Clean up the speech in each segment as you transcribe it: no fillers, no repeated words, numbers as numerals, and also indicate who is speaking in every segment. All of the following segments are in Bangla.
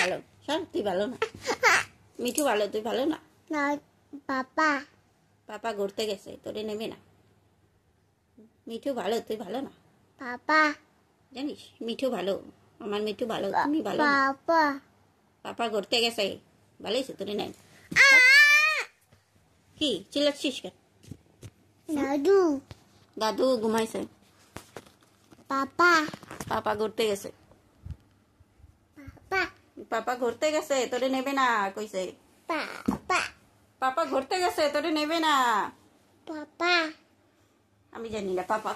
Speaker 1: ভালো, সর তুই ভালো না। মিঠু ভালো, তুই ভালো না।
Speaker 2: পাপা
Speaker 1: পাপা ঘুরতে গেছে, তোরে নেবে না। মিঠু ভালো, তুই ভালো না।
Speaker 2: পাপা
Speaker 1: জানিস মিঠু ভালো, আমার মিঠু ভালো, তুমি ভালো না।
Speaker 2: পাপা
Speaker 1: পাপা ঘুরতে গেছে, ভালো হয়েছে তোরে নেন। কি চিল্লাচ্ছিস কেন?
Speaker 2: দাদু
Speaker 1: দাদু ঘুমাইছে।
Speaker 2: পাপা
Speaker 1: পাপা ঘুরতে গেছে।
Speaker 2: পাপা
Speaker 1: পাপা ঘুরতে গেছে, তোরে নেবে না কইছে।
Speaker 2: পাপা
Speaker 1: পাপা ঘুরতে গেছে, তোরে নেবে না।
Speaker 2: পাপা
Speaker 1: আমি জানি না পাপা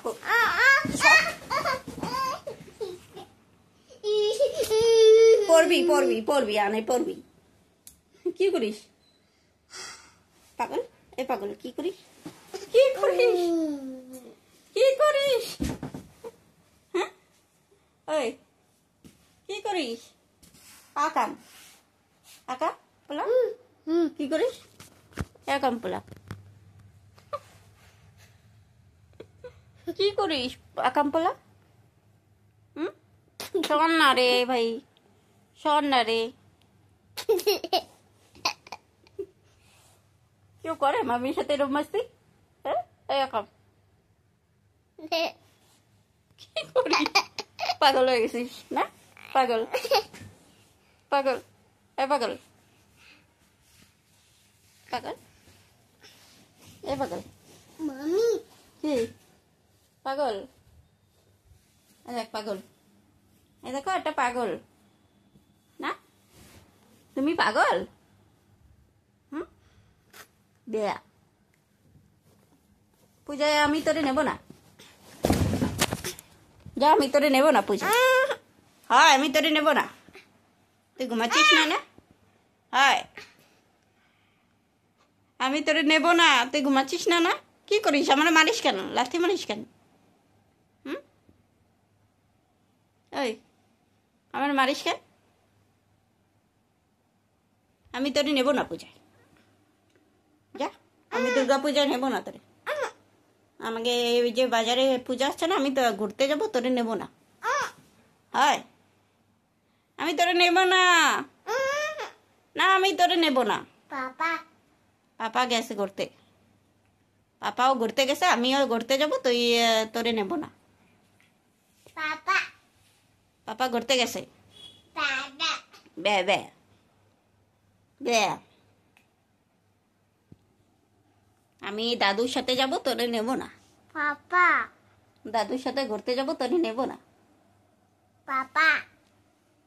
Speaker 1: পড়বি পড়বি পড়বি আনে পড়বি। কি করিস পাগল? এ পাগল কি করিস? কি করিস? কি করিস? হ্যাঁ ওই কি করিস? আকাম আকা পোলা কি করিস? একাম পোলা কি করিস? আকাম পোলা শোন না রে ভাই, শোন না রে। কেউ করে মামির সাথে এরকম মাস্তি? হ্যাঁ এরকম কি করিস? পাগল হয়ে গেছিস না? পাগল পাগল এ পাগল পাগল এ পাগল
Speaker 2: মামি
Speaker 1: কি পাগল? দেখ পাগল, এই দেখো একটা পাগল না, তুমি পাগল। দেয়া পূজায় আমি তোরে নেব না, যা আমি তোরে নেব না পূজা। হয় আমি তোরে নেব না, তুই ঘুমাচ্ছিস না না? হয় আমি তোরে নেব না, তুই ঘুমাচ্ছিস না না? কি করিস? আমার মারিস কেন? লাথি মারিস কেন? ওই আমার মারিস কেন? আমি তোরে নেব না পূজায়, যা আমি দুর্গা পূজায় নেব না তোরে। আমাকে এই যে বাজারে পূজা আসছে না, আমি তো ঘুরতে যাবো, তোরে নেব না। হয় আমি তোরে নেব না, না আমি তোরে নেব না।
Speaker 2: পাপা
Speaker 1: পাপা গেছে ঘুরতে, পাপাও ঘুরতে গেছে, আমিও ঘুরতে যাবো, তুই তোরে নেব না।
Speaker 2: পাপা
Speaker 1: পাপা ঘুরতে গেছে।
Speaker 2: পাপা
Speaker 1: বে বে বে আমি দাদুর সাথে যাব, তোরে নেব না।
Speaker 2: পাপা
Speaker 1: দাদুর সাথে ঘুরতে যাব, তোরে নেব না।
Speaker 2: পাপা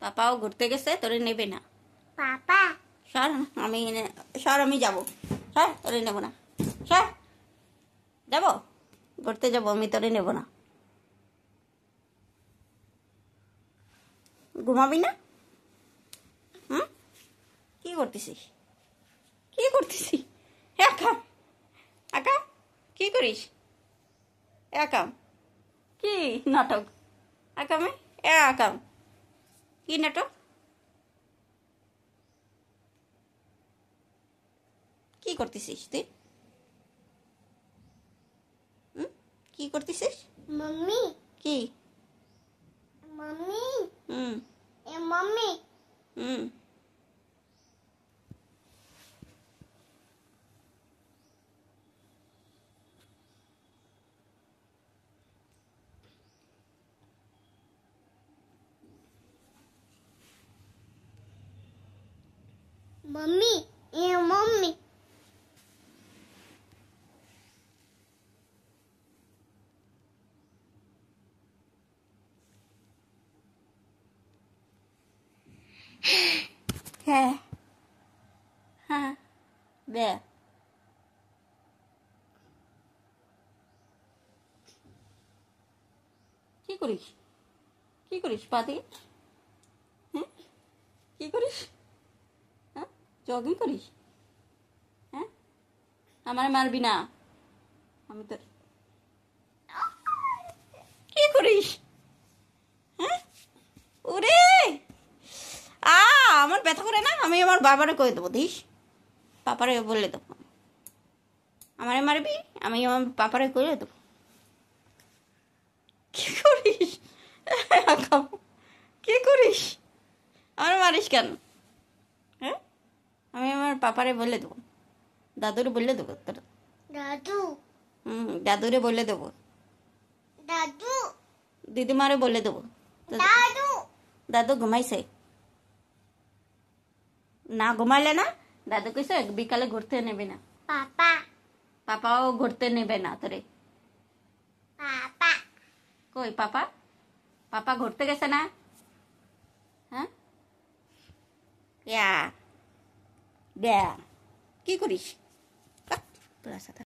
Speaker 1: পাপাও ঘুরতে গেছে, তোরে নেবে না।
Speaker 2: পাপা
Speaker 1: সর সর আমি যাবো, সর তোরে নেব না, সর যাবো ঘুরতে যাবো, আমি তোরে নেব না। ঘুমাবি না? কি করতেছিস? কি করতেছিস? একাম একাম কি করিস? একাম কি নাটক? একামে একাম কি নাটক? কি করতেছিস তুই? কি করতেছিস?
Speaker 2: মাম্মি
Speaker 1: কি
Speaker 2: মাম্মি
Speaker 1: হুম
Speaker 2: এ মাম্মি
Speaker 1: হুম
Speaker 2: মাম্মি এ মাম্মি
Speaker 1: হ্যাঁ হ্যাঁ বে কি করিস? কি করিস পা দিয়ে? হ্যাঁ কি করিস? হ্যাঁ জগিং করিস? হ্যাঁ আমার মারবি না, আমি তোর কি করিস? হ্যাঁ ওরে আমার ব্যথা করে না, আমি আমার বাবারে কয়ে দেবো, দিস পাপারে বলে দেবো, আমারে মারবি, আমি আমার পাপারে কয়ে দেবো। কি করিস? কি করিস? আমার মারিস কেন? আমি আমার পাপারে বলে দেবো, দাদুরে বলে দেবো তোর।
Speaker 2: দাদু
Speaker 1: দাদুরে বলে দেবো,
Speaker 2: দাদু
Speaker 1: দিদিমারে বলে দেবো।
Speaker 2: দাদু
Speaker 1: দাদু ঘুমাইছে না, ঘুমালে না, দাদু কইছে বিকালে ঘুরতে নেবে না,
Speaker 2: পাপা
Speaker 1: পাপাও ঘুরতে নেবে না তোরে।
Speaker 2: পাপা
Speaker 1: কই পাপা? পাপা ঘুরতে গেছে না? হ্যাঁ, ইয়া, কি করিস তোর সাথে?